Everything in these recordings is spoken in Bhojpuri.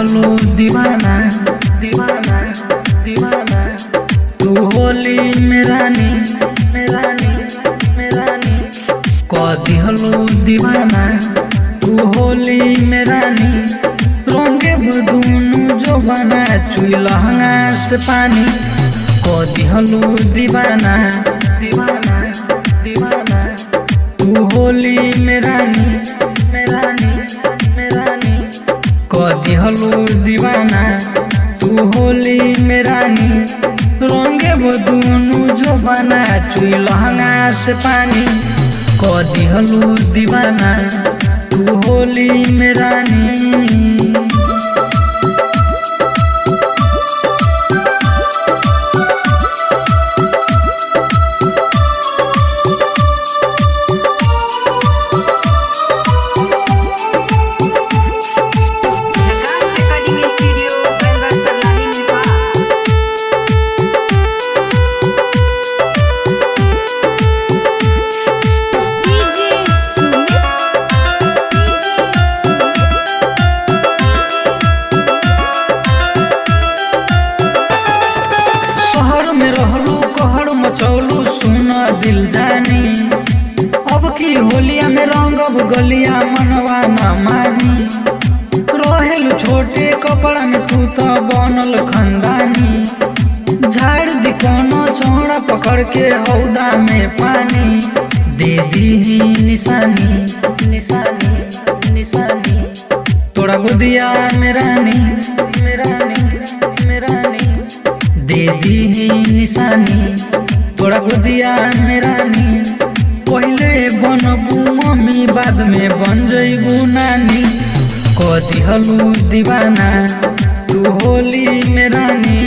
दिहलो दीवाना दीवाना दीवाना तू होली में रानी रानी रानी को दिहलो दीवाना तू होली में रानी रंगे बदूनु जो बना चुई लहंगा से पानी को दिहलो दीवाना दीवाना दीवाना तू होली में रानी रानी को दिहलो दीवाना तू होली में रानी रंगे बदूनु जो बना चुई लहंगा से पानी को दिहलो दीवाना तू होली में रानी। में रहलू कहर मचौलू सुना दिल जानी अब की होलिया में रंगब गलिया मनवा न मानी रहेलू छोटे कपड़ा में तू तो बनल खंदानी झाड़ दी कोनो चौड़ा पकड़ के हौदा में पानी दे दी निशानी निशानी निशानी तोड़ा गुदिया में रानी दे दी निशानी तोड़ा गुदिया में रानी पहले बनबू मम्मी बाद में बन जइबू नानी को दिहलू दीवाना तू होली में रानी।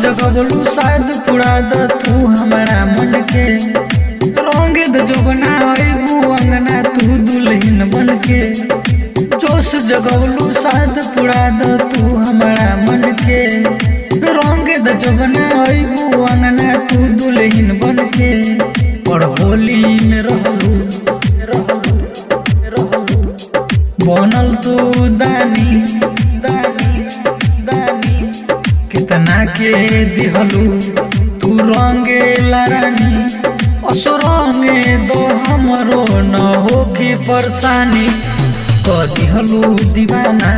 जगबलू शायद पुरा द तू हमारा मन के रंग द जो बना अबू अंगना तू दुल्हन बन के जोश जगबलू शायद पुरा द तू हमारा मन के रंग द जो बना अबू अंगना तू दुल्हन बन के और होली में रहलू बनल तू दानी दानी दानी कितना के दिहलू तू रंगे लारानी असो रंगे दो हमरो न हो की परेशानी को दिहलू दीवाना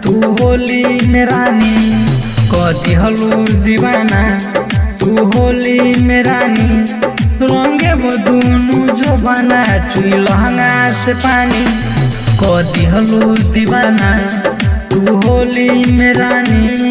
तू होली में रानी को दिहलू दीवाना तू होली में रानी रंगे बदूनु जो बना चुई लहंगा से पानी को दिहलू दीवाना तू होली में रानी।